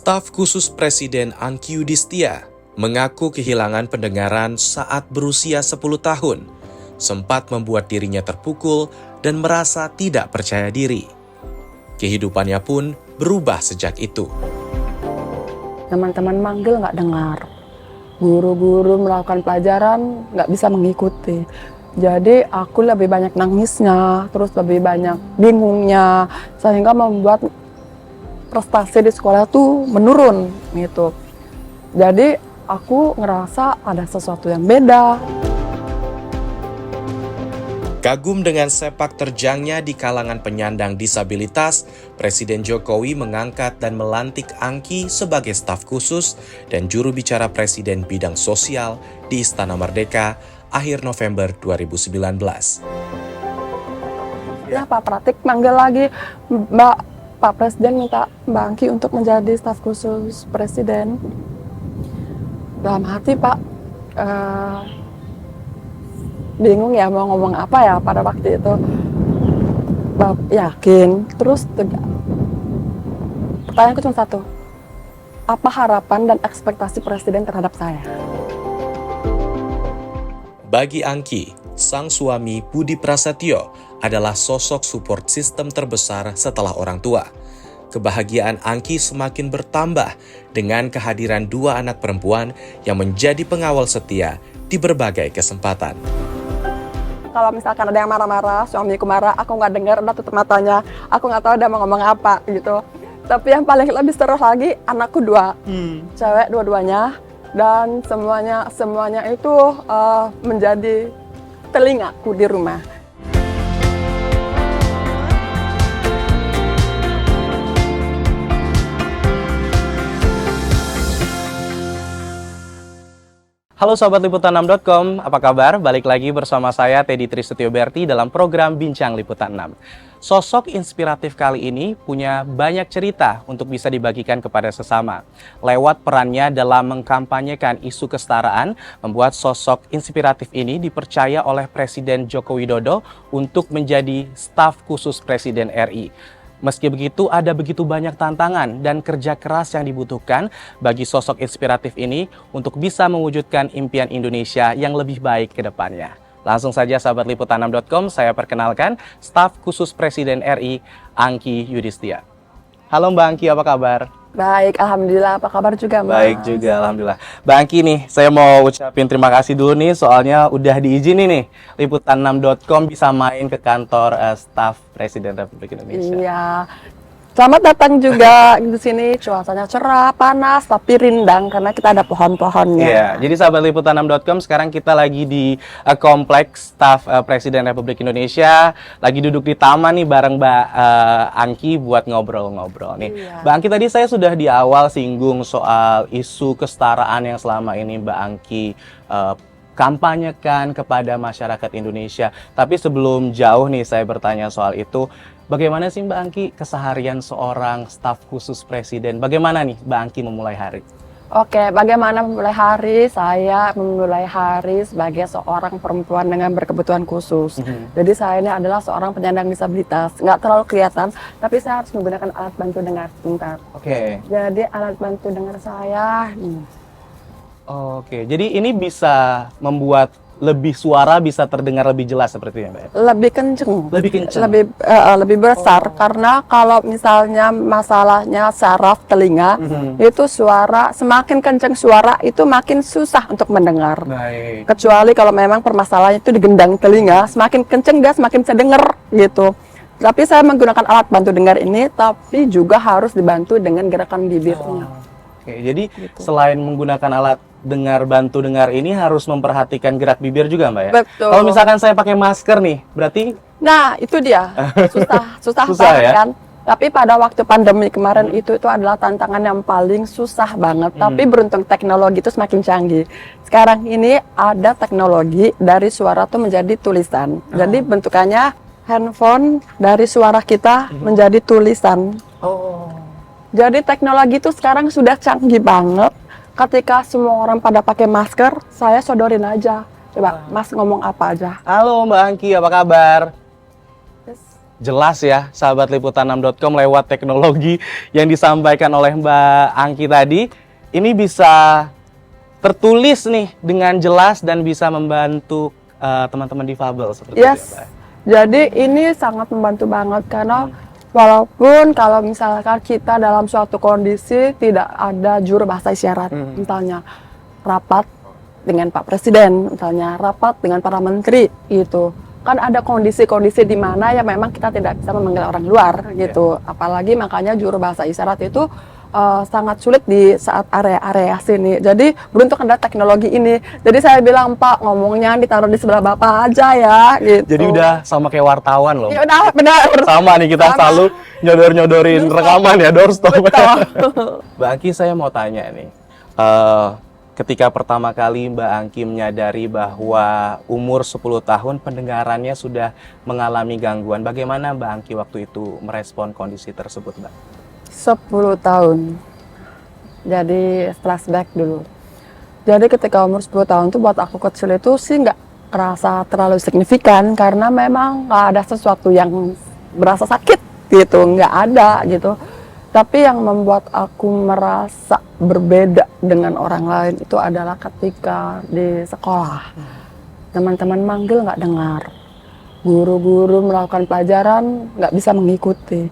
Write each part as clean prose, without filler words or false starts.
Staf khusus Presiden Angky Yudhistia mengaku kehilangan pendengaran saat berusia 10 tahun, sempat membuat dirinya terpukul dan merasa tidak percaya diri. Kehidupannya pun berubah sejak itu. Teman-teman manggil nggak dengar, guru-guru melakukan pelajaran nggak bisa mengikuti. Jadi aku lebih banyak nangisnya, terus lebih banyak bingungnya, sehingga membuat prestasi di sekolah tuh menurun gitu. Jadi aku ngerasa ada sesuatu yang beda. Kagum dengan sepak terjangnya di kalangan penyandang disabilitas, Presiden Jokowi mengangkat dan melantik Angky sebagai staf khusus dan juru bicara Presiden bidang sosial di Istana Merdeka akhir November 2019. Ya, Pak Pratik manggil lagi, Pak Presiden minta Mbak Angky untuk menjadi staf khusus Presiden. Dalam hati Pak, bingung ya mau ngomong apa ya pada waktu itu. Yakin, terus pertanyaanku cuma satu, apa harapan dan ekspektasi Presiden terhadap saya? Bagi Angky, sang suami Budi Prasetyo adalah sosok support system terbesar setelah orang tua. Kebahagiaan Angky semakin bertambah dengan kehadiran dua anak perempuan yang menjadi pengawal setia di berbagai kesempatan. Kalau misalkan ada yang marah-marah, suamiku marah, aku nggak dengar, udah tutup matanya, aku nggak tahu dia mau ngomong apa gitu. Tapi yang paling lebih seru lagi, anakku dua, cewek dua-duanya, dan semuanya itu menjadi telingaku di rumah. Halo Sobat Liputan6.com, apa kabar? Balik lagi bersama saya Teddy Tristutioberti dalam program Bincang Liputan 6. Sosok inspiratif kali ini punya banyak cerita untuk bisa dibagikan kepada sesama. Lewat perannya dalam mengkampanyekan isu kesetaraan, membuat sosok inspiratif ini dipercaya oleh Presiden Joko Widodo untuk menjadi staf khusus Presiden RI. Meski begitu, ada begitu banyak tantangan dan kerja keras yang dibutuhkan bagi sosok inspiratif ini untuk bisa mewujudkan impian Indonesia yang lebih baik ke depannya. Langsung saja sahabat Liputan6.com, saya perkenalkan staf khusus Presiden RI, Angky Yudhistia. Halo Mbak Angky, apa kabar? Baik, alhamdulillah. Apa kabar juga, Mas? Baik juga, alhamdulillah. Mbak Angky nih, saya mau ucapin terima kasih dulu nih, soalnya udah diizinin nih Liputan6.com bisa main ke kantor staf Presiden Republik Indonesia. Iya. Selamat datang juga di sini. Cuacanya cerah, panas, tapi rindang karena kita ada pohon-pohonnya. Iya, jadi sahabat Liputan6.com, sekarang kita lagi di kompleks staf Presiden Republik Indonesia, lagi duduk di taman nih bareng Mbak Angky buat ngobrol-ngobrol nih. Iya. Mbak Angky, tadi saya sudah di awal singgung soal isu kesetaraan yang selama ini Mbak Angky kampanyekan kepada masyarakat Indonesia. Tapi sebelum jauh nih saya bertanya soal itu, bagaimana sih Mbak Angky keseharian seorang staf khusus Presiden? Bagaimana nih Mbak Angky memulai hari? Oke, bagaimana memulai hari? Saya memulai hari sebagai seorang perempuan dengan berkebutuhan khusus. Jadi saya ini adalah seorang penyandang disabilitas. Nggak terlalu kelihatan, tapi saya harus menggunakan alat bantu dengar sebentar. Oke. Jadi alat bantu dengar saya, Oke, jadi ini bisa membuat suara bisa terdengar lebih jelas sepertinya, Mbak? lebih kenceng. Lebih kenceng? Lebih besar. Karena kalau misalnya masalahnya saraf telinga, itu suara, semakin kenceng suara, itu makin susah untuk mendengar. Baik. Kecuali kalau memang permasalahannya itu di gendang telinga, semakin kenceng gas, semakin bisa denger gitu. Tapi saya menggunakan alat bantu dengar ini, tapi juga harus dibantu dengan gerakan bibirnya. Oke, jadi selain menggunakan alat bantu dengar ini harus memperhatikan gerak bibir juga, Mbak ya? Betul. Kalau misalkan saya pakai masker nih, berarti? Nah, itu dia. Susah Susah ya? kan? Tapi pada waktu pandemi kemarin itu adalah tantangan yang paling susah banget. Tapi beruntung teknologi itu semakin canggih. Sekarang ini ada teknologi dari suara tuh menjadi tulisan. Jadi bentukannya handphone dari suara kita menjadi tulisan. Jadi teknologi itu sekarang sudah canggih banget. Ketika semua orang pada pakai masker, saya sodorin aja. Coba, Mas ngomong apa aja. Halo Mbak Angky, apa kabar? jelas ya sahabat liputan6.com lewat teknologi yang disampaikan oleh Mbak Angki tadi. Ini bisa tertulis nih dengan jelas dan bisa membantu teman-teman difabel seperti itu ya, Mbak. Jadi ini sangat membantu banget karena walaupun kalau misalkan kita dalam suatu kondisi tidak ada juru bahasa isyarat, misalnya rapat dengan Pak Presiden, misalnya rapat dengan para menteri gitu. Kan ada kondisi-kondisi di mana ya memang kita tidak bisa memanggil orang luar gitu. Apalagi makanya juru bahasa isyarat itu sangat sulit di saat area-area sini. Jadi beruntung ada teknologi ini. Jadi saya bilang, Pak, ngomongnya ditaruh di sebelah Bapak aja ya gitu. Jadi udah sama kayak wartawan loh. Ya udah, benar. Sama nih kita selalu nyodor-nyodorin rekaman ya, doorstop. Mbak Angki, saya mau tanya nih. Ketika pertama kali Mbak Angki menyadari bahwa umur 10 tahun pendengarannya sudah mengalami gangguan, bagaimana Mbak Angki waktu itu merespon kondisi tersebut, Mbak? 10 tahun. Jadi flashback dulu. Jadi ketika umur 10 tahun tuh buat aku kecil itu sih nggak kerasa terlalu signifikan karena memang nggak ada sesuatu yang berasa sakit gitu, nggak ada gitu. Tapi yang membuat aku merasa berbeda dengan orang lain itu adalah ketika di sekolah. Teman-teman manggil nggak dengar. Guru-guru melakukan pelajaran nggak bisa mengikuti.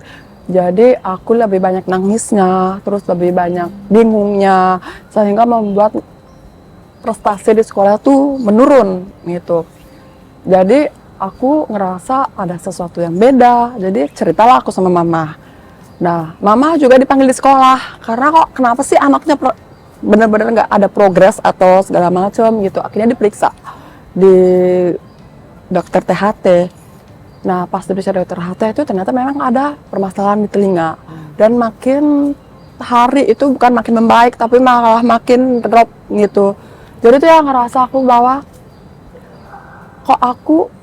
Jadi aku lebih banyak nangisnya, terus lebih banyak bingungnya, sehingga membuat prestasi di sekolah tuh menurun gitu. Jadi aku ngerasa ada sesuatu yang beda, jadi ceritalah aku sama mama. Nah, mama juga dipanggil di sekolah, karena kok kenapa sih anaknya benar-benar nggak ada progres atau segala macam gitu. Akhirnya diperiksa di dokter THT. Nah, pas diperiksa dokter THT itu ternyata memang ada permasalahan di telinga. Dan makin hari itu bukan makin membaik, tapi malah makin drop gitu. Jadi itu yang ngerasa aku bahwa kok aku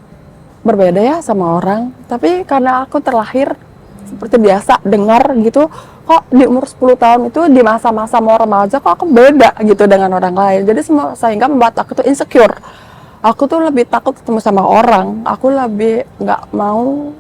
berbeda ya sama orang, tapi karena aku terlahir seperti biasa dengar gitu, kok di umur 10 tahun itu di masa-masa mau remaja kok aku beda gitu dengan orang lain. Jadi sehingga membuat aku tuh insecure. Aku tuh lebih takut ketemu sama orang, aku lebih nggak mau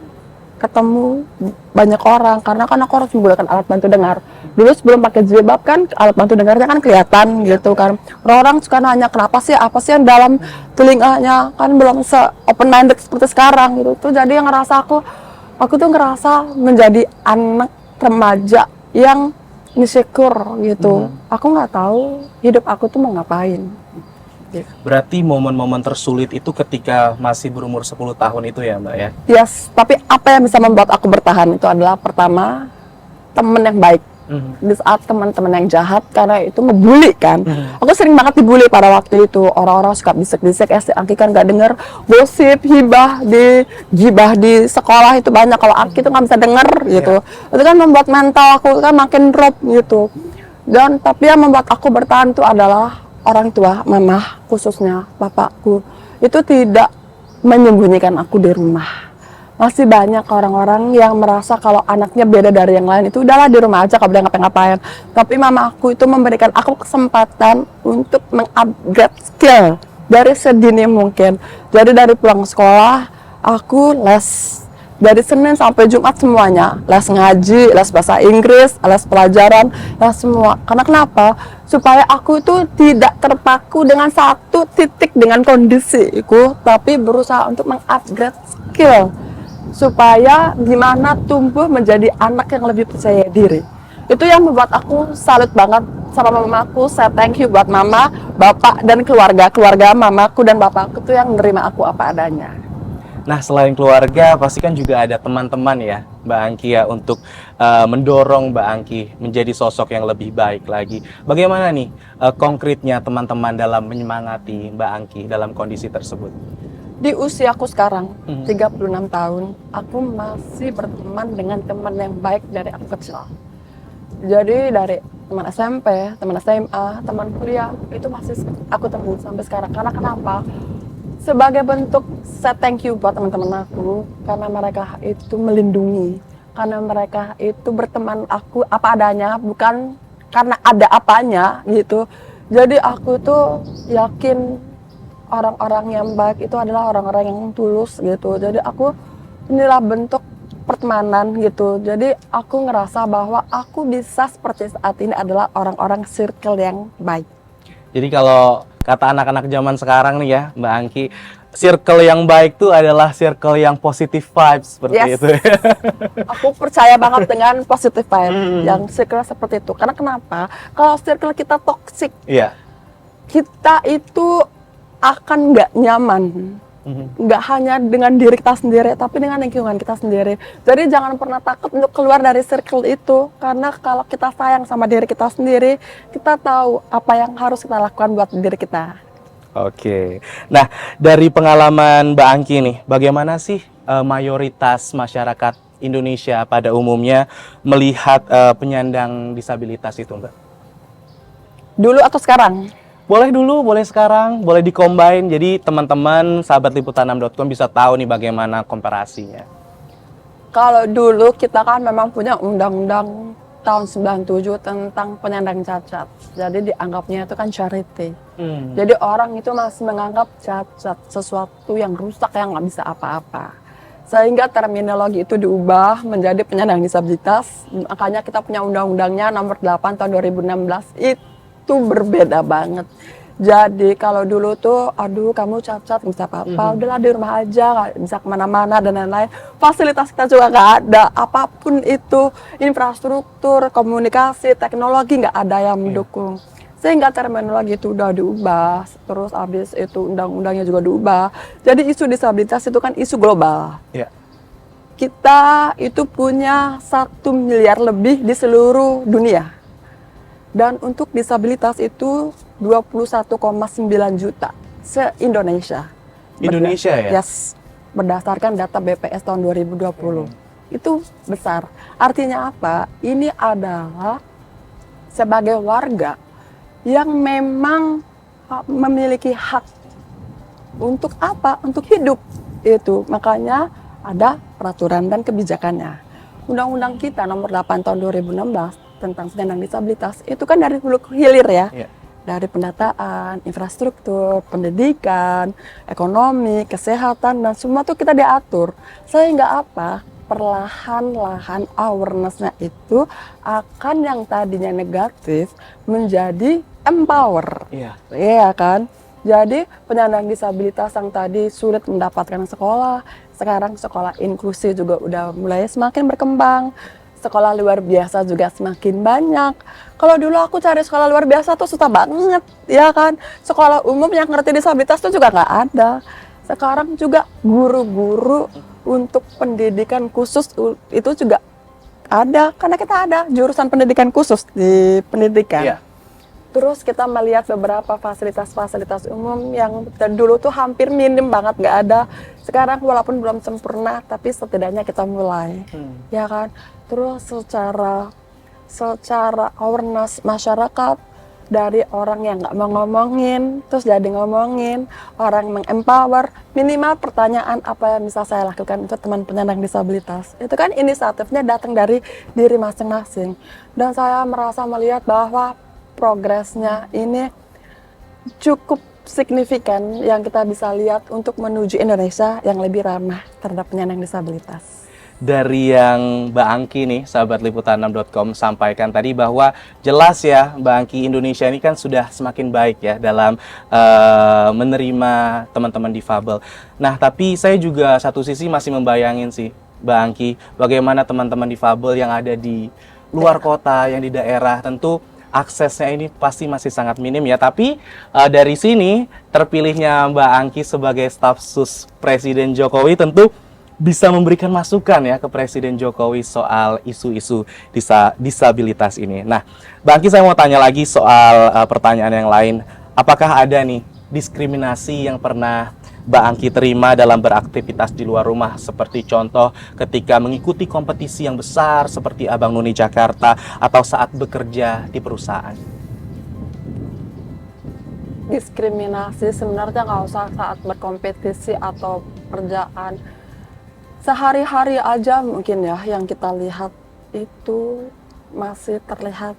ketemu banyak orang karena kan aku harus menggunakan alat bantu dengar. Dulu sebelum pakai jilbab kan alat bantu dengarnya kan kelihatan gitu kan. Orang-orang suka nanya kenapa sih, apa sih yang dalam telinganya, kan belum se-open minded seperti sekarang gitu. Tuh jadi yang ngerasa aku tuh ngerasa menjadi anak remaja yang insecure gitu. Aku nggak tahu hidup aku tuh mau ngapain. Berarti momen-momen tersulit itu ketika masih berumur 10 tahun itu ya, Mbak ya? Yes, tapi apa yang bisa membuat aku bertahan itu adalah pertama, temen yang baik. Di saat teman-teman yang jahat, karena itu ngebully kan. Aku sering banget dibully pada waktu itu. Orang-orang suka bisik-bisik, si Angki kan nggak denger gosip, gibah di sekolah itu banyak. Kalau Angki tuh nggak bisa denger gitu. Itu kan membuat mental aku kan makin drop gitu. Dan tapi yang membuat aku bertahan itu adalah orang tua, mama khususnya, bapakku. Itu tidak menyembunyikan aku di rumah. Masih banyak orang-orang yang merasa kalau anaknya beda dari yang lain, itu udahlah di rumah aja, gak boleh ngapa-ngapain. Tapi mama aku itu memberikan aku kesempatan untuk mengupgrade skill dari sedini mungkin. Jadi dari pulang sekolah, aku les. Dari Senin sampai Jumat semuanya, les ngaji, les bahasa Inggris, les pelajaran, les semua. Karena kenapa? Supaya aku itu tidak terpaku dengan satu titik dengan kondisiku, tapi berusaha untuk mengupgrade skill. Supaya gimana tumbuh menjadi anak yang lebih percaya diri. Itu yang membuat aku salut banget sama mamaku. Saya thank you buat mama, bapak, dan keluarga mamaku dan bapakku tuh yang menerima aku apa adanya. Nah, selain keluarga, pasti kan juga ada teman-teman ya, Mbak Angki ya, untuk mendorong Mbak Angki menjadi sosok yang lebih baik lagi. Bagaimana nih konkretnya teman-teman dalam menyemangati Mbak Angki dalam kondisi tersebut? Di usiaku sekarang, 36 tahun, aku masih berteman dengan teman yang baik dari aku kecil. Jadi dari teman SMP, teman SMA, teman kuliah, itu masih aku temui sampai sekarang. Karena kenapa? Sebagai bentuk saya thank you buat teman-teman aku, karena mereka itu melindungi, karena mereka itu berteman aku apa adanya, bukan karena ada apanya gitu. Jadi aku tuh yakin orang-orang yang baik itu adalah orang-orang yang tulus gitu. Jadi inilah bentuk pertemanan gitu. Jadi aku ngerasa bahwa aku bisa seperti saat ini adalah orang-orang circle yang baik. Jadi kalau kata anak-anak zaman sekarang nih ya, Mbak Angki, circle yang baik tuh adalah circle yang positive vibes seperti Yes. itu. Aku percaya banget dengan positive vibe yang circle seperti itu. Karena kenapa? Kalau circle kita toxic, Iya. kita itu akan nggak nyaman. Nggak hanya dengan diri kita sendiri, tapi dengan lingkungan kita sendiri. Jadi jangan pernah takut untuk keluar dari circle itu. Karena kalau kita sayang sama diri kita sendiri, kita tahu apa yang harus kita lakukan buat diri kita. Oke. Nah, dari pengalaman Mbak Angki nih, bagaimana sih mayoritas masyarakat Indonesia pada umumnya melihat penyandang disabilitas itu, Mbak? Dulu atau sekarang? Boleh dulu, boleh sekarang, boleh dikombin. Jadi teman-teman sahabat liputan6.com bisa tahu nih bagaimana komparasinya. Kalau dulu kita kan memang punya undang-undang tahun 97 tentang penyandang cacat. Jadi dianggapnya itu kan charity. Jadi orang itu masih menganggap cacat sesuatu yang rusak yang nggak bisa apa-apa. Sehingga terminologi itu diubah menjadi penyandang disabilitas. Makanya kita punya undang-undangnya nomor 8 tahun 2016 itu berbeda banget. Jadi kalau dulu tuh, aduh kamu cacat nggak bisa apa-apa, udahlah di rumah aja, nggak bisa kemana-mana dan lain-lain. Fasilitas kita juga nggak ada, apapun itu, infrastruktur, komunikasi, teknologi nggak ada yang mendukung. Sehingga terminologi itu udah diubah, terus habis itu undang-undangnya juga diubah. Jadi isu disabilitas itu kan isu global. Ya. Kita itu punya 1 miliar lebih di seluruh dunia. Dan untuk disabilitas itu 21,9 juta se-Indonesia. Indonesia ya? Yes, berdasarkan data BPS tahun 2020. Itu besar. Artinya apa? Ini adalah sebagai warga yang memang memiliki hak untuk apa? Untuk hidup. Itu makanya ada peraturan dan kebijakannya. Undang-undang kita nomor 8 tahun 2016 tentang penyandang disabilitas itu kan dari hulu ke hilir ya. Iya. Dari pendataan, infrastruktur, pendidikan, ekonomi, kesehatan, dan semua tuh kita diatur. Sehingga apa? Perlahan-lahan awareness-nya itu akan yang tadinya negatif menjadi empower. Iya. Iya kan? Jadi penyandang disabilitas yang tadi sulit mendapatkan sekolah, sekarang sekolah inklusi juga udah mulai semakin berkembang. Sekolah luar biasa juga semakin banyak. Kalau dulu aku cari sekolah luar biasa tuh susah banget, ya kan? Sekolah umum yang ngerti disabilitas tuh juga nggak ada. Sekarang juga guru-guru untuk pendidikan khusus itu juga ada, karena kita ada jurusan pendidikan khusus di pendidikan. Iya. Terus kita melihat beberapa fasilitas-fasilitas umum yang dulu tuh hampir minim banget, nggak ada. Sekarang walaupun belum sempurna, tapi setidaknya kita mulai, ya kan? Terus secara awareness masyarakat dari orang yang nggak mau ngomongin, terus jadi ngomongin, orang mengempower, minimal pertanyaan apa yang bisa saya lakukan untuk teman penyandang disabilitas. Itu kan inisiatifnya datang dari diri masing-masing. Dan saya merasa melihat bahwa progresnya ini cukup signifikan yang kita bisa lihat untuk menuju Indonesia yang lebih ramah terhadap penyandang disabilitas. Dari yang Mbak Angki nih, sahabat liputan6.com sampaikan tadi bahwa jelas ya Mbak Angki, Indonesia ini kan sudah semakin baik ya dalam menerima teman-teman difabel. Nah, tapi saya juga satu sisi masih membayangin sih Mbak Angki, bagaimana teman-teman difabel yang ada di luar kota, yang di daerah, tentu aksesnya ini pasti masih sangat minim ya. Tapi dari sini terpilihnya Mbak Angki sebagai staf sus Presiden Jokowi tentu bisa memberikan masukan ya ke Presiden Jokowi soal isu-isu disabilitas ini. Nah, Mbak Angki, saya mau tanya lagi soal pertanyaan yang lain. Apakah ada nih diskriminasi yang pernah Mbak Angki terima dalam beraktivitas di luar rumah, seperti contoh ketika mengikuti kompetisi yang besar seperti Abang None Jakarta atau saat bekerja di perusahaan? Diskriminasi sebenarnya nggak usah saat berkompetisi atau pekerjaan. Sehari-hari aja mungkin ya yang kita lihat itu masih terlihat.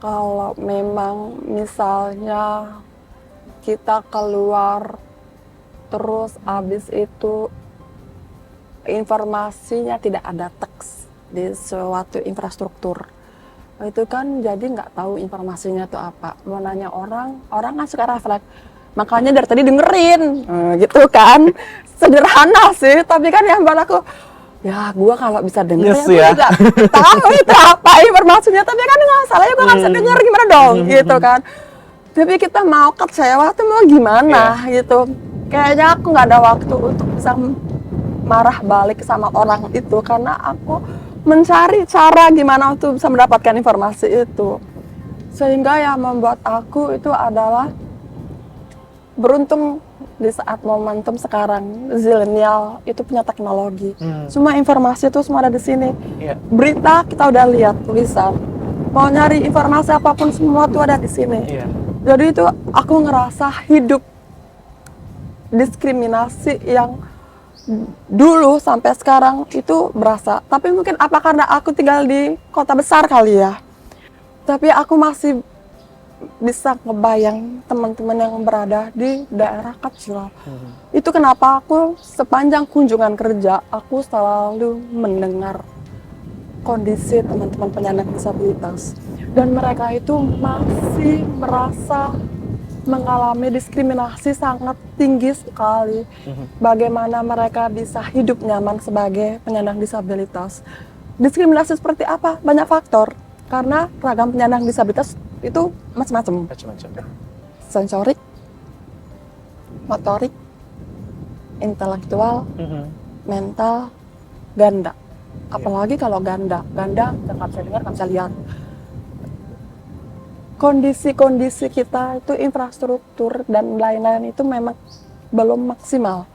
Kalau memang misalnya kita keluar terus habis itu informasinya tidak ada teks di suatu infrastruktur. Itu kan jadi nggak tahu informasinya itu apa. Mau nanya orang kan suka refleks. Makanya dari tadi dengerin, gitu kan. Sederhana sih, tapi kan yang buat aku, ya gue kalau bisa denger Yes, ya, ya. gue juga tahu itu apa informasinya. Tapi kan nggak salah ya gue nggak bisa denger, gimana dong, gitu kan. Tapi kita mau kecewa tuh mau gimana, gitu. Kayaknya aku nggak ada waktu untuk bisa marah balik sama orang itu, karena aku mencari cara gimana untuk bisa mendapatkan informasi itu. Sehingga yang membuat aku itu adalah beruntung di saat momentum sekarang zilenial itu punya teknologi. Semua informasi itu semua ada di sini. Berita kita udah lihat, tulisan. Mau nyari informasi apapun semua tuh ada di sini. Jadi itu aku ngerasa hidup diskriminasi yang dulu sampai sekarang itu berasa. Tapi mungkin apa karena aku tinggal di kota besar kali ya. Tapi aku masih bisa ngebayang teman-teman yang berada di daerah kecil. Itu kenapa aku sepanjang kunjungan kerja aku selalu mendengar kondisi teman-teman penyandang disabilitas, dan mereka itu masih merasa mengalami diskriminasi sangat tinggi sekali. Bagaimana mereka bisa hidup nyaman sebagai penyandang disabilitas? Diskriminasi seperti apa? Banyak faktor, karena ragam penyandang disabilitas itu macam-macam. Sensorik, motorik, intelektual, mental, ganda. Apalagi kalau ganda nggak bisa dengar, nggak bisa lihat. Kondisi-kondisi kita itu infrastruktur dan lain-lain itu memang belum maksimal.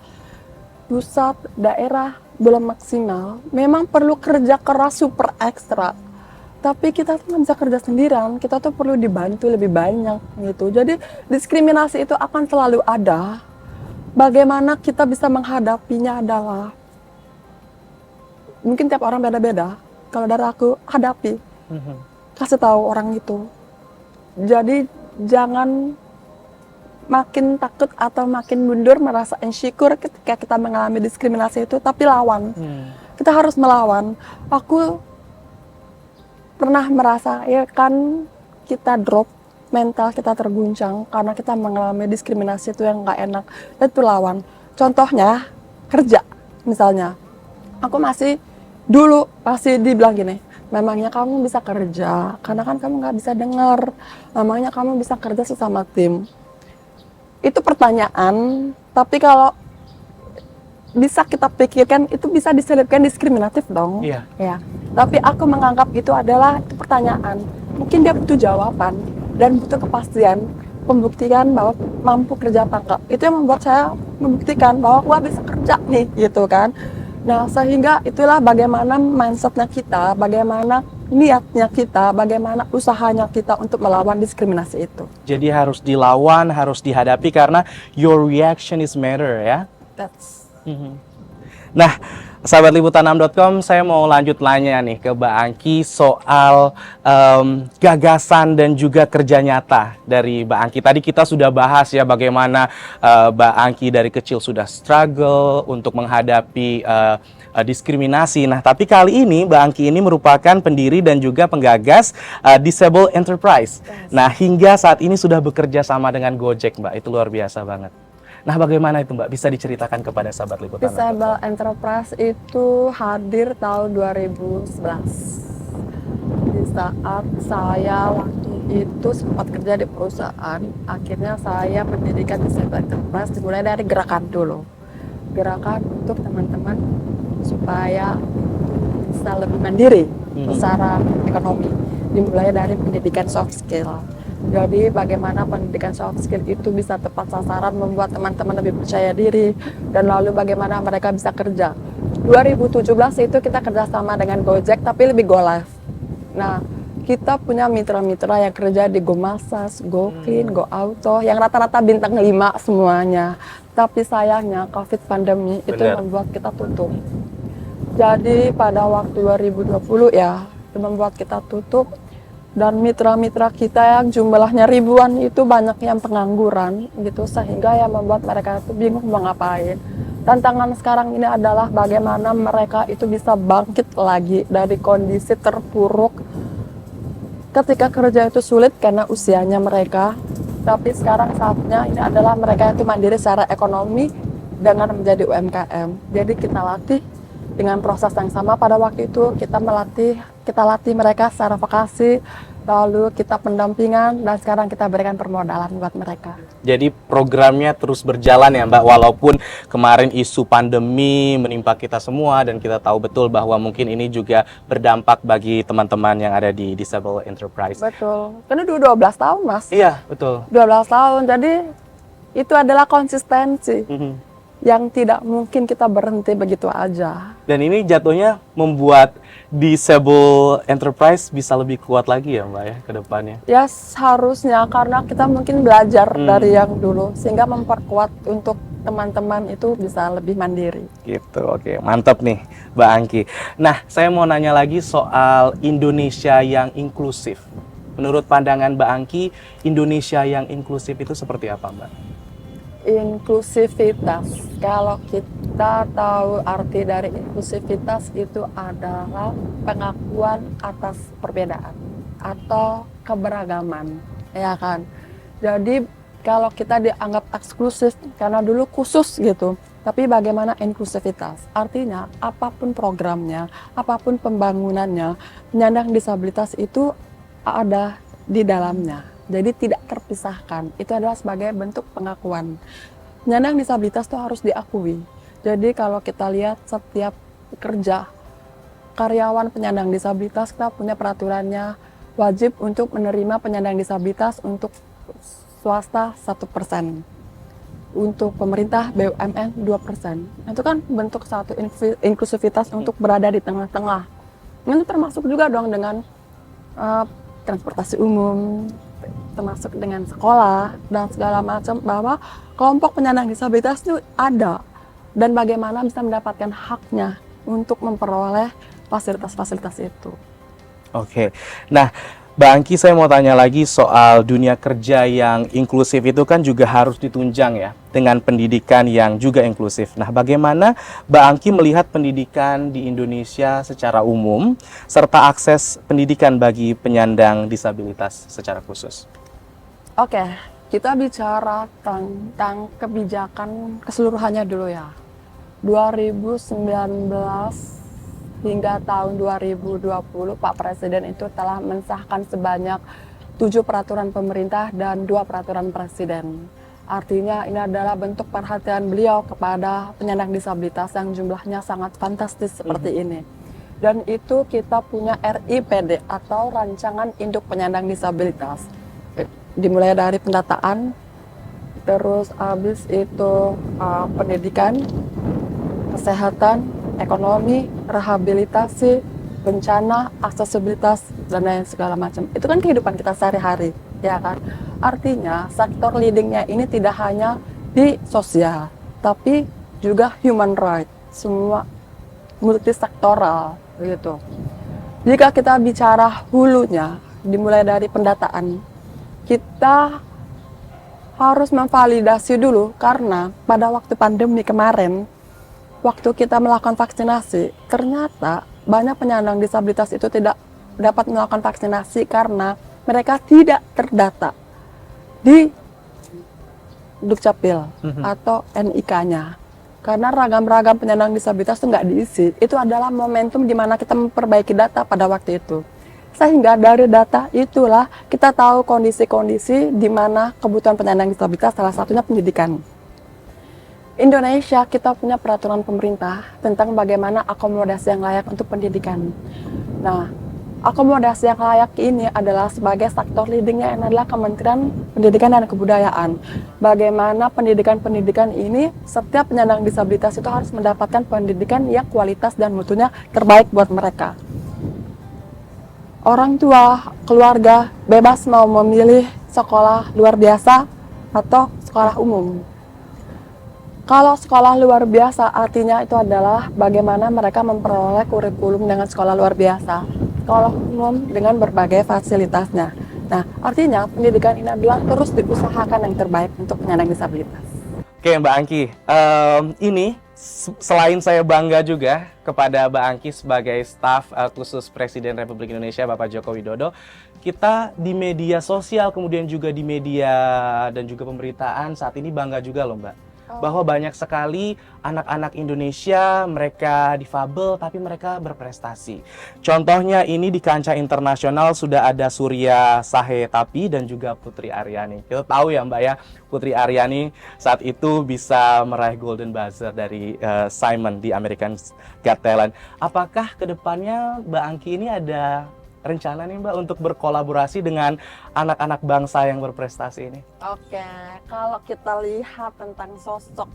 Pusat, daerah belum maksimal. Memang perlu kerja keras super ekstra. Tapi kita tuh nggak bisa kerja sendirian, kita tuh perlu dibantu lebih banyak gitu. Jadi diskriminasi itu akan selalu ada. Bagaimana kita bisa menghadapinya adalah, mungkin tiap orang beda-beda. Kalau dari aku, hadapi. Kasih tahu orang itu. Jadi jangan makin takut atau makin mundur, merasa insecure ketika kita mengalami diskriminasi itu, tapi lawan. Kita harus melawan. Aku pernah merasa, ya kan, kita drop, mental kita terguncang karena kita mengalami diskriminasi itu yang nggak enak, dan itu lawan. Contohnya kerja misalnya, aku masih dulu pasti dibilang gini, memangnya kamu bisa kerja karena kan kamu nggak bisa dengar, memangnya kamu bisa kerja sesama tim. Itu pertanyaan, tapi kalau bisa kita pikirkan itu bisa diselipkan diskriminatif dong. Ya. Tapi aku menganggap itu adalah pertanyaan. Mungkin dia butuh jawaban dan butuh kepastian, pembuktian bahwa mampu kerja apa enggak. Itu yang membuat saya membuktikan bahwa wah bisa kerja nih, gitu kan. Nah, sehingga itulah bagaimana mindsetnya kita, bagaimana niatnya kita, bagaimana usahanya kita untuk melawan diskriminasi itu. Jadi harus dilawan, harus dihadapi karena your reaction is matter ya. Nah, sahabat liputan6.com, saya mau lanjut nanya nih ke Mbak Angki soal gagasan dan juga kerja nyata dari Mbak Angki. Tadi kita sudah bahas ya bagaimana Mbak Angki dari kecil sudah struggle untuk menghadapi diskriminasi. Nah, tapi kali ini Mbak Angki ini merupakan pendiri dan juga penggagas Disable Enterprise. Nah, hingga saat ini sudah bekerja sama dengan Gojek, Mbak. Itu luar biasa banget. Nah, bagaimana itu, Mbak? Bisa diceritakan kepada sahabat liputan? Disable Enterprise itu hadir tahun 2011. Di saat saya waktu itu sempat kerja di perusahaan, akhirnya saya mendirikan Disable Enterprise dimulai dari gerakan dulu. Gerakan untuk teman-teman supaya bisa lebih mandiri secara ekonomi. Dimulai dari pendidikan soft skill. Jadi bagaimana pendidikan soft skill itu bisa tepat sasaran, membuat teman-teman lebih percaya diri, dan lalu bagaimana mereka bisa kerja. 2017 itu kita kerjasama dengan Gojek, tapi lebih go live. Nah, kita punya mitra-mitra yang kerja di GoMassage, GoClean, GoAuto, yang rata-rata bintang 5 semuanya. Tapi sayangnya COVID pandemi itu membuat kita tutup. Jadi pada waktu 2020 ya, itu membuat kita tutup. Dan mitra-mitra kita yang jumlahnya ribuan itu banyak yang pengangguran gitu, sehingga yang membuat mereka itu bingung mau ngapain. Tantangan sekarang ini adalah bagaimana mereka itu bisa bangkit lagi dari kondisi terpuruk ketika kerja itu sulit karena usianya mereka. Tapi sekarang saatnya ini adalah mereka itu mandiri secara ekonomi dengan menjadi UMKM. Jadi kita latih dengan proses yang sama pada waktu itu kita latih mereka secara vokasi, lalu kita pendampingan dan sekarang kita berikan permodalan buat mereka. Jadi programnya terus berjalan ya Mbak, walaupun kemarin isu pandemi menimpa kita semua dan kita tahu betul bahwa mungkin ini juga berdampak bagi teman-teman yang ada di Disable Enterprise. Betul, karena dulu 12 tahun Mas. Iya, betul. 12 tahun, jadi itu adalah konsistensi yang tidak mungkin kita berhenti begitu aja. Dan ini jatuhnya membuat Disable Enterprise bisa lebih kuat lagi ya Mbak ya ke depannya. Ya seharusnya, karena kita mungkin belajar dari yang dulu sehingga memperkuat untuk teman-teman itu bisa lebih mandiri. Gitu, oke. Mantap nih Mbak Angki. Nah, saya mau nanya lagi soal Indonesia yang inklusif. Menurut pandangan Mbak Angki, Indonesia yang inklusif itu seperti apa Mbak? Inklusivitas, kalau kita tahu arti dari inklusivitas itu adalah pengakuan atas perbedaan atau keberagaman, ya kan. Jadi kalau kita dianggap eksklusif karena dulu khusus gitu, tapi bagaimana inklusivitas? Artinya apapun programnya, apapun pembangunannya, penyandang disabilitas itu ada di dalamnya. Jadi tidak terpisahkan. Itu adalah sebagai bentuk pengakuan. Penyandang disabilitas itu harus diakui. Jadi kalau kita lihat setiap kerja karyawan penyandang disabilitas, kita punya peraturannya, wajib untuk menerima penyandang disabilitas untuk swasta 1%. Untuk pemerintah BUMN 2%. Itu kan bentuk satu inklusivitas untuk berada di tengah-tengah. Itu termasuk juga dong dengan transportasi umum, termasuk dengan sekolah dan segala macam, bahwa kelompok penyandang disabilitas itu ada dan bagaimana bisa mendapatkan haknya untuk memperoleh fasilitas-fasilitas itu. Oke. Nah, Mbak Angki, saya mau tanya lagi soal dunia kerja yang inklusif itu kan juga harus ditunjang ya dengan pendidikan yang juga inklusif. Nah, bagaimana Mbak Angki melihat pendidikan di Indonesia secara umum serta akses pendidikan bagi penyandang disabilitas secara khusus? Oke, kita bicara tentang kebijakan keseluruhannya dulu ya. 2019 hingga tahun 2020 Pak Presiden itu telah mensahkan sebanyak 7 peraturan pemerintah dan 2 peraturan presiden. Artinya ini adalah bentuk perhatian beliau kepada penyandang disabilitas yang jumlahnya sangat fantastis seperti ini. Dan itu kita punya RIPD atau Rancangan Induk Penyandang Disabilitas. Dimulai dari pendataan, terus habis itu pendidikan, kesehatan, ekonomi, rehabilitasi, bencana, aksesibilitas, dan lain segala macam. Itu kan kehidupan kita sehari-hari, ya kan? Artinya sektor leadingnya ini tidak hanya di sosial, tapi juga human right, semua multisektoral, gitu. Jika kita bicara hulunya, dimulai dari pendataan, kita harus memvalidasi dulu karena pada waktu pandemi kemarin, waktu kita melakukan vaksinasi, ternyata banyak penyandang disabilitas itu tidak dapat melakukan vaksinasi karena mereka tidak terdata di Dukcapil atau NIK-nya. Karena ragam-ragam penyandang disabilitas itu nggak diisi. Itu adalah momentum di mana kita memperbaiki data pada waktu itu. Sehingga dari data itulah kita tahu kondisi-kondisi di mana kebutuhan penyandang disabilitas, salah satunya pendidikan. Indonesia kita punya peraturan pemerintah tentang bagaimana akomodasi yang layak untuk pendidikan. Nah, akomodasi yang layak ini adalah sebagai sektor leadingnya yang adalah Kementerian Pendidikan dan Kebudayaan. Bagaimana pendidikan-pendidikan ini, setiap penyandang disabilitas itu harus mendapatkan pendidikan yang kualitas dan mutunya terbaik buat mereka. Orang tua, keluarga bebas mau memilih sekolah luar biasa atau sekolah umum. Kalau sekolah luar biasa artinya itu adalah bagaimana mereka memperoleh kurikulum dengan sekolah luar biasa. Sekolah umum dengan berbagai fasilitasnya. Nah, artinya pendidikan ini adalah terus diusahakan yang terbaik untuk penyandang disabilitas. Oke Mbak Angki, ini Selain saya bangga juga kepada Mbak Angki sebagai staf khusus Presiden Republik Indonesia Bapak Joko Widodo, kita di media sosial kemudian juga di media dan juga pemberitaan saat ini bangga juga loh Mbak. Bahwa banyak sekali anak-anak Indonesia, mereka difabel tapi mereka berprestasi. Contohnya ini di kancah internasional sudah ada Surya Sahetapi dan juga Putri Aryani. Kita tahu ya Mbak ya, Putri Aryani saat itu bisa meraih Golden Buzzer dari Simon di American Got Talent. Apakah kedepannya Mbak Angki ini ada rencana nih Mbak untuk berkolaborasi dengan anak-anak bangsa yang berprestasi ini? Oke, kalau kita lihat tentang sosok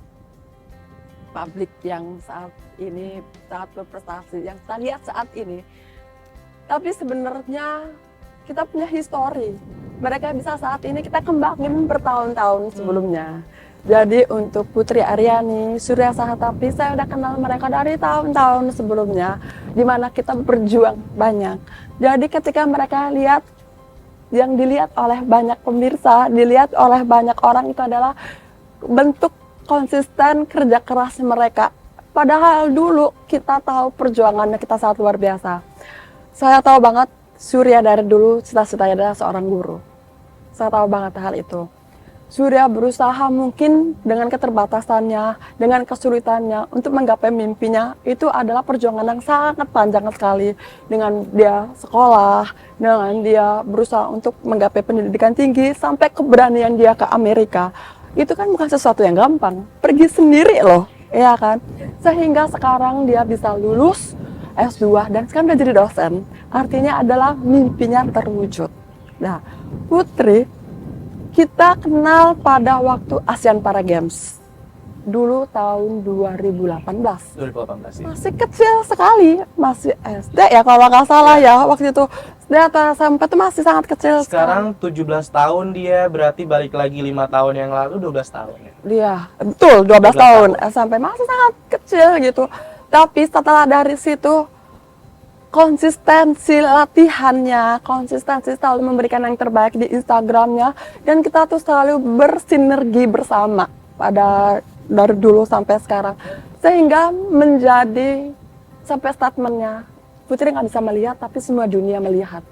publik yang saat ini sangat berprestasi, yang kita lihat saat ini, tapi sebenarnya kita punya histori. Mereka bisa saat ini kita kembangin bertahun-tahun sebelumnya. Jadi untuk Putri Aryani, Surya Sahetapi, saya udah kenal mereka dari tahun-tahun sebelumnya, di mana kita berjuang banyak. Jadi ketika mereka lihat, yang dilihat oleh banyak pemirsa, dilihat oleh banyak orang itu adalah bentuk konsisten kerja keras mereka. Padahal dulu kita tahu perjuangannya kita sangat luar biasa. Saya tahu banget Surya dari dulu cita-citanya adalah seorang guru. Saya tahu banget hal itu. Surya berusaha mungkin dengan keterbatasannya, dengan kesulitannya untuk menggapai mimpinya. Itu adalah perjuangan yang sangat panjang sekali. Dengan dia sekolah, dengan dia berusaha untuk menggapai pendidikan tinggi, sampai keberanian dia ke Amerika. Itu kan bukan sesuatu yang gampang. Pergi sendiri loh, ya kan? Sehingga sekarang dia bisa lulus S2 dan sekarang udah jadi dosen. Artinya adalah mimpinya terwujud. Nah, Putri kita kenal pada waktu ASEAN Para Games. Dulu tahun 2018. 2018 ya. Masih kecil sekali, masih SD ya kalau nggak salah ya waktu itu. SD atau SMP itu masih sangat kecil. Sekarang 17 tahun dia, berarti balik lagi 5 tahun yang lalu 12 tahun ya. Dia, betul 12 tahun. SMP masih sangat kecil gitu. Tapi setelah dari situ konsistensi latihannya, konsistensi selalu memberikan yang terbaik di Instagramnya, dan kita tuh selalu bersinergi bersama pada dari dulu sampai sekarang, sehingga menjadi sampai statementnya Putri nggak bisa melihat tapi semua dunia melihat.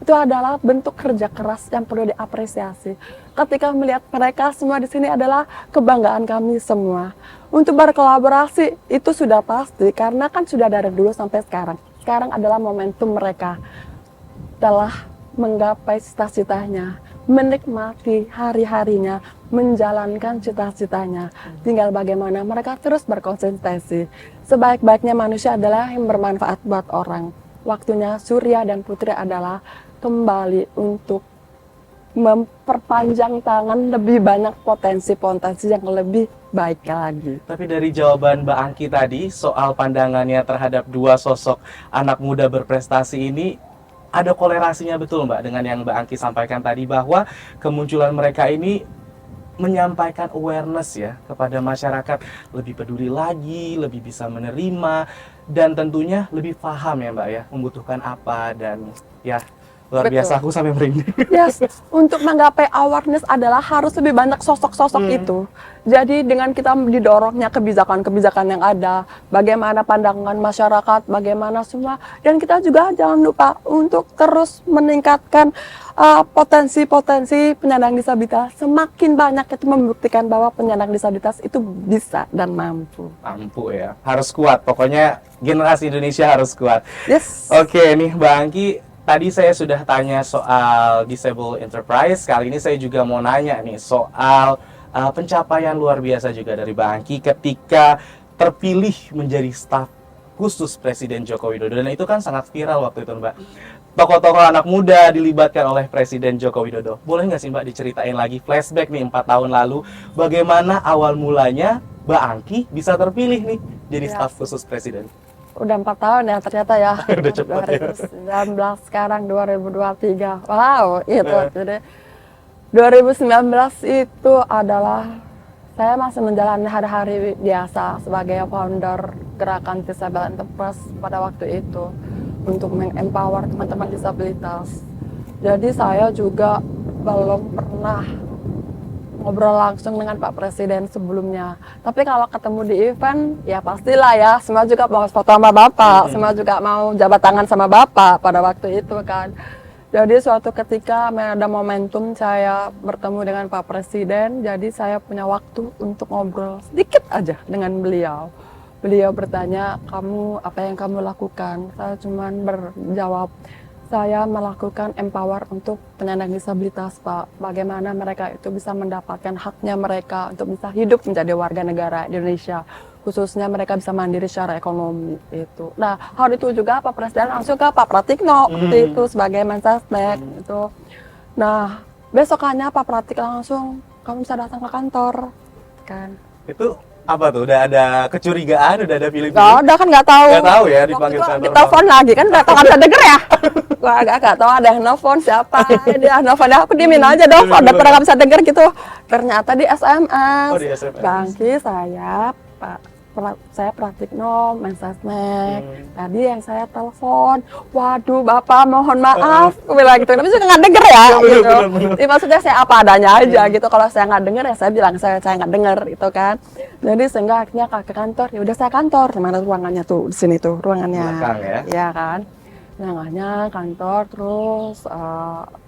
Itu adalah bentuk kerja keras yang perlu diapresiasi. Ketika melihat mereka semua di sini adalah kebanggaan kami semua. Untuk berkolaborasi itu sudah pasti karena kan sudah dari dulu sampai sekarang. Sekarang adalah momentum mereka telah menggapai cita-citanya, menikmati hari-harinya, menjalankan cita-citanya. Tinggal bagaimana mereka terus berkonsentrasi. Sebaik-baiknya manusia adalah yang bermanfaat buat orang. Waktunya Surya dan Putri adalah kembali untuk memperpanjang tangan lebih banyak potensi-potensi yang lebih baik lagi. Tapi dari jawaban Mbak Angki tadi soal pandangannya terhadap dua sosok anak muda berprestasi ini, ada kolerasinya betul Mbak dengan yang Mbak Angki sampaikan tadi, bahwa kemunculan mereka ini menyampaikan awareness ya kepada masyarakat, lebih peduli lagi, lebih bisa menerima, dan tentunya lebih paham ya Mbak ya, membutuhkan apa, dan ya luar biasa, aku sampai merinding. Yes, untuk menggapai awareness adalah harus lebih banyak sosok-sosok itu. Jadi dengan kita didorongnya kebijakan-kebijakan yang ada, bagaimana pandangan masyarakat, bagaimana semua, dan kita juga jangan lupa untuk terus meningkatkan potensi-potensi penyandang disabilitas. Semakin banyak itu membuktikan bahwa penyandang disabilitas itu bisa dan mampu. Mampu ya, harus kuat. Pokoknya generasi Indonesia harus kuat. Yes. Oke nih Mbak Angki, tadi saya sudah tanya soal Disable Enterprise. Kali ini saya juga mau nanya nih soal pencapaian luar biasa juga dari Mbak Angki ketika terpilih menjadi staf khusus Presiden Joko Widodo. Dan itu kan sangat viral waktu itu Mbak. Tokoh-tokoh anak muda dilibatkan oleh Presiden Joko Widodo. Boleh nggak sih Mbak diceritain lagi flashback nih 4 tahun lalu, bagaimana awal mulanya Mbak Angki bisa terpilih nih jadi staf khusus Presiden? Udah 4 tahun ya ternyata ya. Udah cepat ya. 2019 sekarang 2023. Wow, itu. Jadi 2019 itu adalah saya masih menjalani hari-hari biasa sebagai founder gerakan Disable Enterprise pada waktu itu untuk empower teman-teman disabilitas. Jadi saya juga belum pernah ngobrol langsung dengan Pak Presiden sebelumnya. Tapi kalau ketemu di event, ya pastilah ya, semua juga mau foto sama Bapak, semua juga mau jabat tangan sama Bapak pada waktu itu kan. Jadi suatu ketika ada momentum saya bertemu dengan Pak Presiden, jadi saya punya waktu untuk ngobrol sedikit aja dengan beliau. Beliau bertanya, kamu apa yang kamu lakukan? Saya cuma berjawab, saya melakukan empower untuk penyandang disabilitas, Pak. Bagaimana mereka itu bisa mendapatkan haknya mereka untuk bisa hidup menjadi warga negara Indonesia. Khususnya mereka bisa mandiri secara ekonomi itu. Nah, hal itu juga Pak Presiden langsung ke Pak Pratikno itu sebagai Mensesnek itu. Nah, besokannya Pak Pratik langsung, kamu bisa datang ke kantor kan. Itu apa tuh? Udah ada kecurigaan, udah ada feeling? Gak ada kan, nggak tahu. Nggak tahu ya Waktu dipanggil itu kantor. ditelepon lagi kan, nggak tahu, nggak bisa denger ya. Gua agak tahu ada yang nelfon siapa. Dia nelfon aku diemin aja dong, udah pernah nggak bisa denger gitu. Ternyata di SMS. Oh, di SMS. Bangki saya Pratikno Mensesnek. Tadi yang saya telepon, waduh Bapak mohon maaf, aku bilang gitu. Tapi juga nggak denger ya, gitu. Jadi maksudnya saya apa adanya aja gitu. Kalau saya nggak denger ya saya bilang saya nggak denger itu kan. Jadi sehingga akhirnya ke kantor, ya udah saya kantor. Mana ruangannya tuh di sini tuh ruangannya. Belakang ya? Iya kan. Nah, kantor terus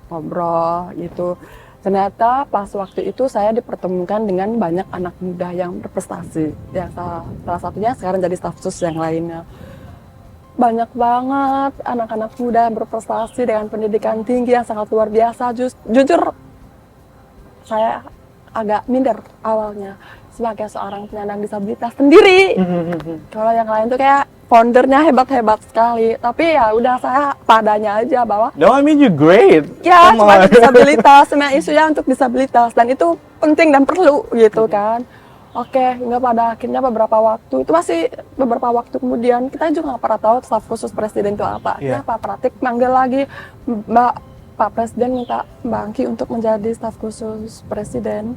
ngobrol gitu. Ternyata pas waktu itu saya dipertemukan dengan banyak anak muda yang berprestasi. Yang salah satunya sekarang jadi staf khusus yang lainnya. Banyak banget anak-anak muda yang berprestasi dengan pendidikan tinggi yang sangat luar biasa. Jujur, saya agak minder awalnya sebagai seorang penyandang disabilitas sendiri. Kalau yang lain tuh kayak foundernya hebat-hebat sekali. Tapi ya udah saya padanya aja bahwa No, I mean you great. ya, Come sebagai on. disabilitas, semua isunya untuk disabilitas, dan itu penting dan perlu gitu kan. Oke, hingga pada akhirnya beberapa waktu, itu masih beberapa waktu kemudian, kita juga nggak pernah tahu staf khusus presiden itu apa. Iya. Nah, Pak Pratik manggil lagi, Pak Presiden minta Mbak Angki untuk menjadi staf khusus presiden.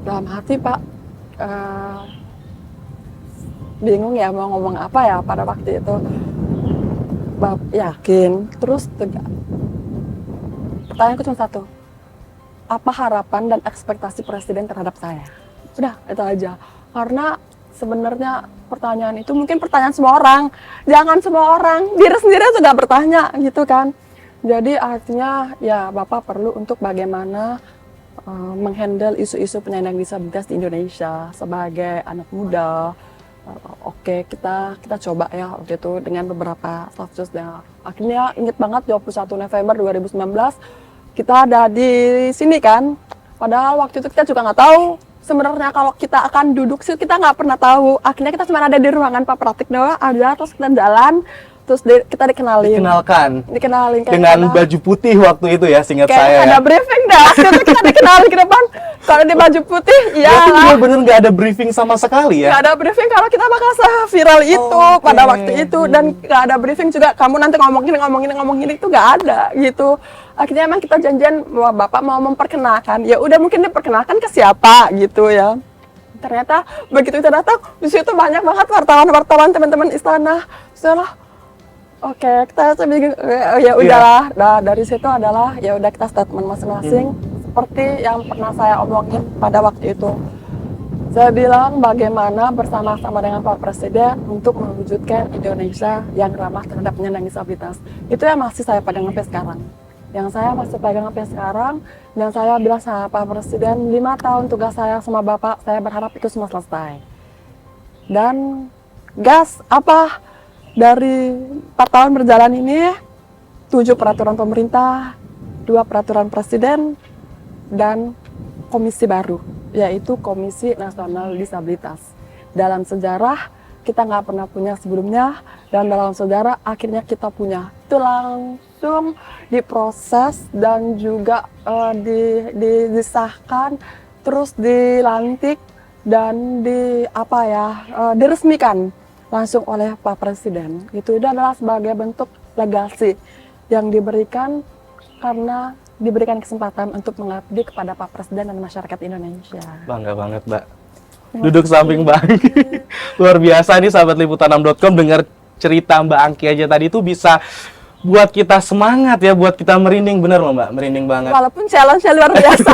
Dalam hati Pak, bingung ya mau ngomong apa ya pada waktu itu. Yakin, terus pertanyaanku cuma satu, apa harapan dan ekspektasi presiden terhadap saya? Udah, itu aja. Karena sebenarnya pertanyaan itu mungkin pertanyaan semua orang, jangan semua orang, diri sendiri juga bertanya gitu kan. Jadi artinya ya Bapak perlu untuk bagaimana menghandle isu-isu penyandang disabilitas di Indonesia sebagai anak muda. Oke, kita coba ya waktu itu dengan beberapa staf khusus. Akhirnya inget banget 21 November 2019 kita ada di sini kan. Padahal waktu itu kita juga nggak tahu sebenarnya kalau kita akan duduk sih, kita nggak pernah tahu. Akhirnya kita cuma ada di ruangan Pak Pratikno aja, terus kita jalan, terus kita dikenalin kayak Dengan baju putih waktu itu ya, seingat kayak saya. ada briefing dah. Waktu itu kita dikenalin ke depan. Kalau di baju putih, ya Berarti bener-bener nggak ada briefing sama sekali ya? nggak ada briefing kalau kita bakal viral itu pada waktu itu, dan nggak ada briefing juga. Kamu nanti ngomongin itu nggak ada gitu. Akhirnya emang kita janjian bahwa Bapak mau memperkenalkan. Ya udah, mungkin diperkenalkan ke siapa gitu ya. Ternyata begitu kita datang, di situ banyak banget wartawan teman-teman istana. Setelah oke, kita ya udahlah. Nah, dari situ adalah ya udah kita statement masing-masing. Seperti yang pernah saya omongin pada waktu itu. Saya bilang bagaimana bersama-sama dengan Pak Presiden untuk mewujudkan Indonesia yang ramah terhadap penyandang disabilitas. Itu yang masih saya pegang sampai sekarang. Yang saya masih pegang sampai sekarang, dan saya bilang sama Pak Presiden, 5 tahun tugas saya sama Bapak, saya berharap itu semua selesai. Dan gas apa dari 4 tahun berjalan ini, 7 peraturan pemerintah, 2 peraturan presiden, dan komisi baru, yaitu Komisi Nasional Disabilitas. Dalam sejarah kita nggak pernah punya sebelumnya, dan dalam sejarah akhirnya kita punya. Itu langsung diproses dan juga disahkan, terus dilantik dan diresmikan langsung oleh Pak Presiden. Itu adalah sebagai bentuk legasi yang diberikan karena diberikan kesempatan untuk mengabdi kepada Pak Presiden dan masyarakat Indonesia. Bangga banget, Mbak. Duduk samping Mbak Angki. Luar biasa nih sahabat liputan6.com, dengar cerita Mbak Angki aja tadi itu bisa buat kita semangat ya, buat kita merinding, bener loh Mbak, merinding banget. Walaupun challenge-nya luar biasa.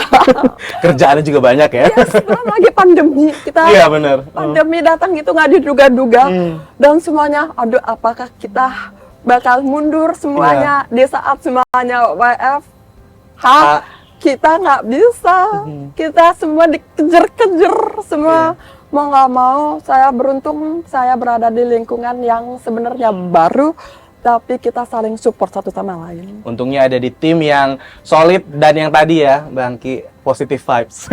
Kerjaannya juga banyak ya. Ya, sebelum lagi pandemi, kita Iya bener. pandemi datang itu nggak diduga-duga. Dan semuanya, aduh apakah kita bakal mundur semuanya di saat semuanya WFH? Kita nggak bisa. Kita semua dikejar-kejar semua. Mau nggak mau, saya beruntung saya berada di lingkungan yang sebenarnya baru, tapi kita saling support satu sama lain. Untungnya ada di tim yang solid dan yang tadi ya, Bang Ki, positive vibes.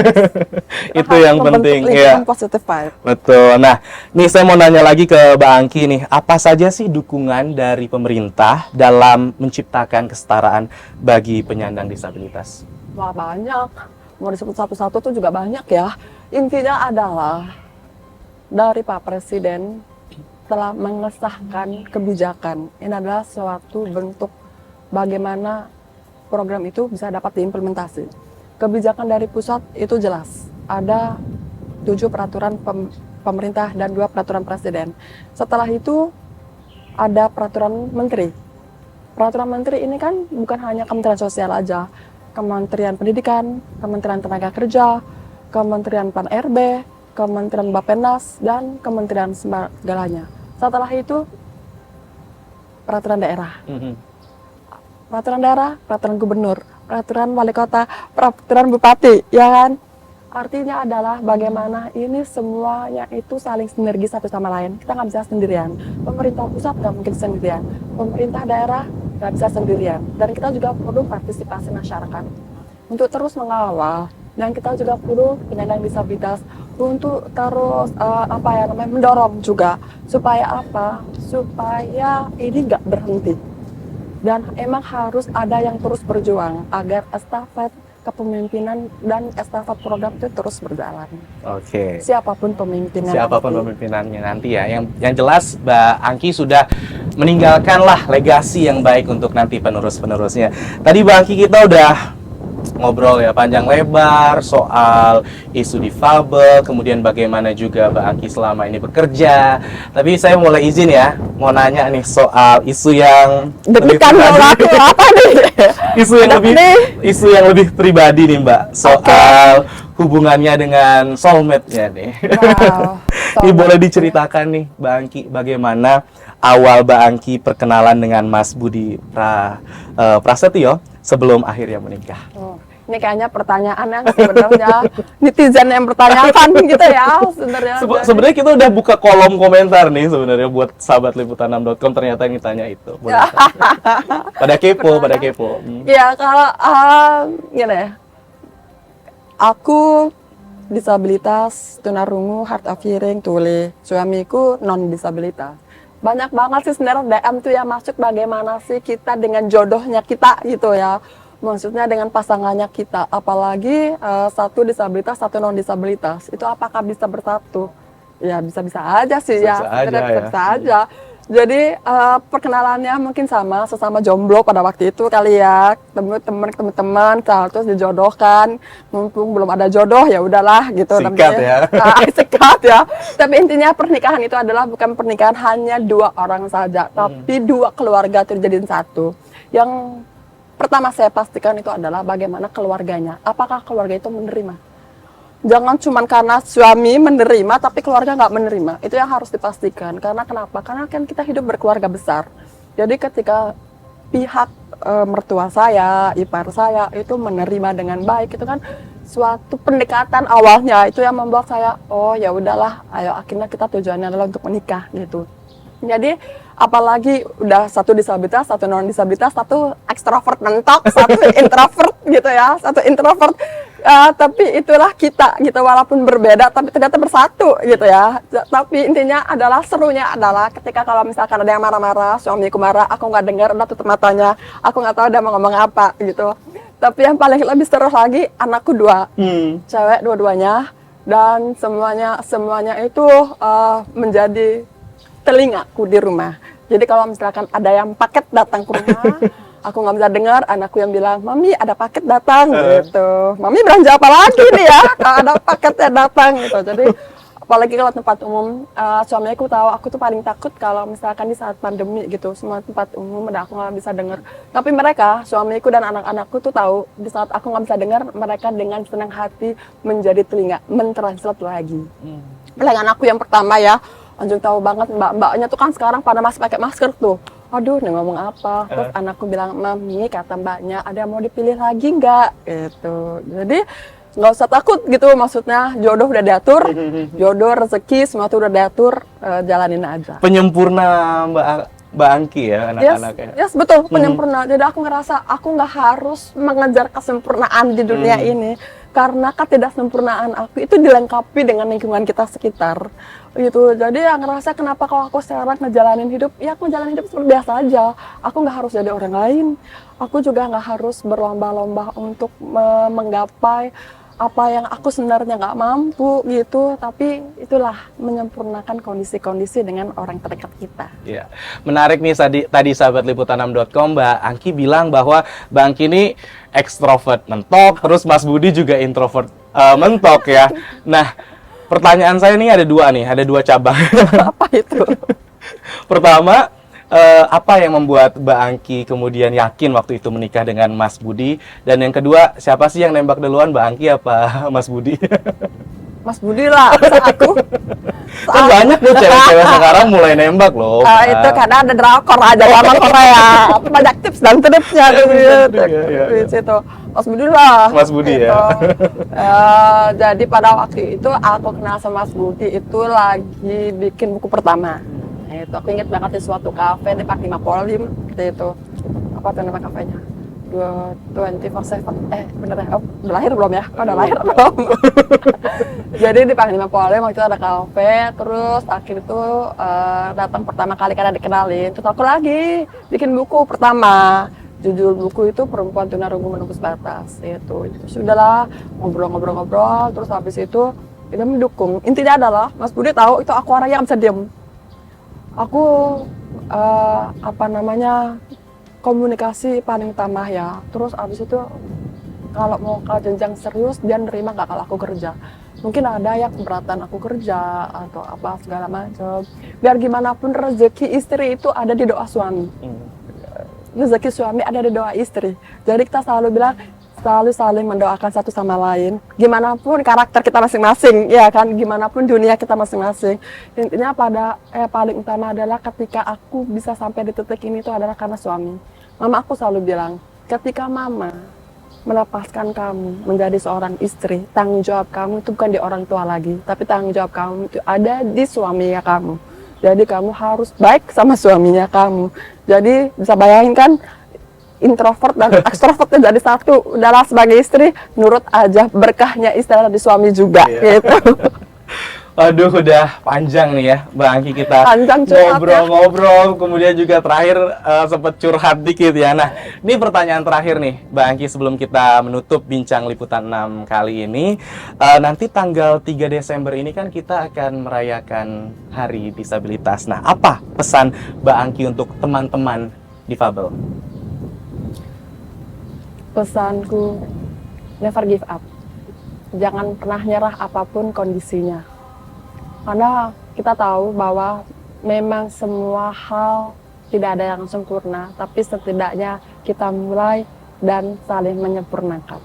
Itu yang penting. Ya. Positive vibe. Betul. Nah, nih saya mau nanya lagi ke Bang Ki nih, apa saja sih dukungan dari pemerintah dalam menciptakan kesetaraan bagi penyandang disabilitas? Wah banyak. Mau disebut satu-satu tuh juga banyak ya. Intinya adalah dari Pak Presiden telah mengesahkan kebijakan. Ini adalah suatu bentuk bagaimana program itu bisa dapat diimplementasi. Kebijakan dari pusat itu jelas. Ada 7 peraturan pemerintah dan 2 peraturan presiden. Setelah itu ada peraturan menteri. Peraturan menteri ini kan bukan hanya Kementerian Sosial aja. Kementerian Pendidikan, Kementerian Tenaga Kerja, Kementerian Pan-RB, Kementerian Bappenas, dan Kementerian segalanya. Setelah itu peraturan daerah, peraturan daerah, peraturan gubernur, peraturan wali kota, peraturan bupati, ya kan? Artinya adalah bagaimana ini semuanya itu saling sinergi satu sama lain. Kita nggak bisa sendirian. Pemerintah pusat nggak mungkin sendirian. Pemerintah daerah nggak bisa sendirian. Dan kita juga perlu partisipasi masyarakat untuk terus mengawal. Dan kita juga perlu penyandang disabilitas untuk terus mendorong juga supaya apa? Supaya ini nggak berhenti. Dan emang harus ada yang terus berjuang agar estafet kepemimpinan dan estafet program itu terus berjalan. Oke. Siapapun pemimpinnya. Siapapun pemimpinannya nanti ya. Yang jelas Mbak Angki sudah meninggalkanlah legasi yang baik untuk nanti penerus-penerusnya. Tadi Mbak Angki kita udah ngobrol ya panjang lebar soal isu difabel, kemudian bagaimana juga Mbak Angki selama ini bekerja. Tapi saya mulai izin ya, mau nanya nih soal isu yang demikian aku apa nih? isu yang lebih pribadi nih Mbak, soal hubungannya dengan soulmate-nya nih. Wow, Ini boleh diceritakan nih Mbak Angki, bagaimana awal Mbak Angki perkenalan dengan Mas Budi Prasetyo sebelum akhirnya menikah? Ini kayaknya pertanyaan yang sebenarnya netizen yang bertanyakan gitu ya sebenarnya. Sebenarnya kita udah buka kolom komentar nih sebenarnya buat sahabat liputan6.com, ternyata yang ditanya itu. Pada kepo. Ya kalau gini ya. Aku disabilitas, tunarungu, hard of hearing, tuli. Suamiku non disabilitas. Banyak banget sih sebenarnya DM tuh yang masuk bagaimana sih kita dengan jodohnya kita gitu ya. Maksudnya dengan pasangannya kita, apalagi satu disabilitas, satu non disabilitas, itu apakah bisa bersatu? Ya bisa-bisa aja sih bisa aja. Jadi perkenalannya mungkin sama sesama jomblo pada waktu itu kali ya, teman-teman, terus dijodohkan, mumpung belum ada jodoh ya udahlah gitu. Sikat ya. Sikat ya. Tapi intinya pernikahan itu adalah bukan pernikahan hanya 2 orang saja, tapi 2 keluarga terjadiin satu. Yang pertama saya pastikan itu adalah bagaimana keluarganya. Apakah keluarga itu menerima? Jangan cuma karena suami menerima, tapi keluarga nggak menerima. Itu yang harus dipastikan. Karena kenapa? Karena kan kita hidup berkeluarga besar. Jadi ketika pihak mertua saya, ipar saya itu menerima dengan baik, itu kan suatu pendekatan awalnya itu yang membuat saya, oh ya udahlah, ayo akhirnya kita tujuannya adalah untuk menikah gitu. Jadi apalagi udah satu disabilitas, satu non disabilitas, satu ekstrovert mentok, satu introvert gitu ya, satu introvert. Tapi itulah kita gitu, walaupun berbeda tapi ternyata bersatu gitu ya. Tapi intinya adalah serunya adalah ketika kalau misalkan ada yang marah-marah, suamiku marah, aku nggak dengar, udah tutup matanya, aku nggak tahu dia mau ngomong apa gitu. Tapi yang paling lebih seru lagi anakku 2, cewek dua-duanya, dan semuanya itu menjadi telingaku di rumah. Jadi kalau misalkan ada yang paket datang ke rumah, aku nggak bisa dengar, anakku yang bilang, Mami ada paket datang gitu. Mami belanja apa lagi nih ya? Kalau ada paketnya datang gitu. Jadi apalagi kalau tempat umum. Suami aku tahu aku tuh paling takut kalau misalkan di saat pandemi gitu, semua tempat umum udah aku nggak bisa dengar. Tapi mereka, suamiku dan anak-anakku tuh tahu di saat aku nggak bisa dengar, mereka dengan senang hati menjadi telinga, mentranslate lagi. Pelanggan aku yang pertama ya, Anjung tahu banget mbak-mbaknya tuh kan sekarang pada masih pakai masker tuh. Aduh, nih ngomong apa? Terus anakku bilang, Mami, kata mbaknya, ada mau dipilih lagi nggak? Gitu. Jadi nggak usah takut gitu, maksudnya jodoh udah diatur, jodoh rezeki semua tuh udah diatur, jalanin aja. Penyempurna Mbak Angki ya anak-anaknya. Yes, betul, penyempurna. Jadi aku ngerasa aku nggak harus mengejar kesempurnaan di dunia ini, karena ketidaksempurnaan aku itu dilengkapi dengan lingkungan kita sekitar gitu. Jadi yang ngerasa kenapa kalau aku sekarang ngejalanin hidup, ya aku ngejalanin hidup seperti biasa aja. Aku nggak harus jadi orang lain, aku juga nggak harus berlomba-lomba untuk menggapai apa yang aku sebenarnya nggak mampu gitu, tapi itulah menyempurnakan kondisi-kondisi dengan orang terdekat kita. Iya, menarik nih tadi sahabat liputan6.com Mbak Angki bilang bahwa Mbak Angki ini ekstrovert mentok, terus Mas Budi juga introvert mentok ya. Nah, pertanyaan saya ini ada dua cabang. Apa itu? Pertama, apa yang membuat Mbak Angki kemudian yakin waktu itu menikah dengan Mas Budi? Dan yang kedua, siapa sih yang nembak duluan, Mbak Angki apa Mas Budi? Mas Budi lah, aku. Kan banyak tuh cewek-cewek sekarang mulai nembak loh. Itu karena ada drakor aja drama Korea. Banyak tips dan triknya di situ. Mas Budi lah. Mas Budi gitu. Ya. Jadi pada waktu itu aku kenal sama Mas Budi itu lagi bikin buku pertama. Itu aku inget banget di suatu kafe di Pak Lima Polim itu. Apa tuh nama kafenya? 24/7 bener ya? Oh, udah lahir belum ya? Oh, udah lahir belum? Jadi di Pak Lima Polim waktu itu ada kafe, terus akhir itu datang pertama kali karena dikenalin, terus aku lagi bikin buku pertama. Judul buku itu Perempuan Tunarungu Menembus Batas. Itu sudahlah ngobrol-ngobrol, terus habis itu dia mendukung. Intinya adalah Mas Budi tahu itu aku orang yang bisa diem. Aku komunikasi paling utama ya. Terus abis itu kalau mau ke jenjang serius dia nerima nggak kalau aku kerja. Mungkin ada yang keberatan aku kerja atau apa segala macam. Biar gimana pun rezeki istri itu ada di doa suami. Rezeki suami ada di doa istri. Jadi kita selalu bilang selalu saling mendoakan satu sama lain. Gimana pun karakter kita masing-masing, ya kan? Gimana pun dunia kita masing-masing. Intinya paling utama adalah ketika aku bisa sampai di titik ini itu adalah karena suami. Mama aku selalu bilang, ketika mama melepaskan kamu menjadi seorang istri, tanggung jawab kamu itu bukan di orang tua lagi, tapi tanggung jawab kamu itu ada di suaminya kamu. Jadi kamu harus baik sama suaminya kamu. Jadi bisa bayangin kan, introvert dan ekstrovertnya jadi satu. Udahlah sebagai istri, nurut aja, berkahnya istri ada di suami juga. Iya. Gitu. Aduh, udah panjang nih ya Mbak Angki kita ngobrol-ngobrol, kemudian juga terakhir sempat curhat dikit ya. Nah, ini pertanyaan terakhir nih Mbak Angki sebelum kita menutup bincang liputan 6 kali ini. Nanti tanggal 3 Desember ini kan kita akan merayakan Hari Disabilitas. Nah, apa pesan Mbak Angki untuk teman-teman difabel? Pesanku, never give up. Jangan pernah nyerah apapun kondisinya. Karena kita tahu bahwa memang semua hal tidak ada yang sempurna, tapi setidaknya kita mulai dan saling menyempurnakan.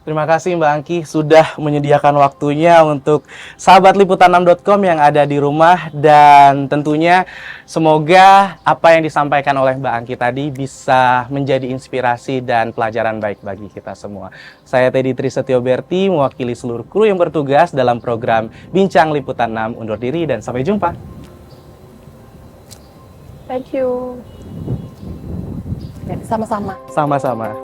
Terima kasih Mbak Angki sudah menyediakan waktunya untuk sahabat liputan6.com yang ada di rumah, dan tentunya semoga apa yang disampaikan oleh Mbak Angki tadi bisa menjadi inspirasi dan pelajaran baik bagi kita semua. Saya Teddy Trisetyo Berti mewakili seluruh kru yang bertugas dalam program Bincang Liputan 6 undur diri dan sampai jumpa. Thank you. Sama-sama. Sama-sama.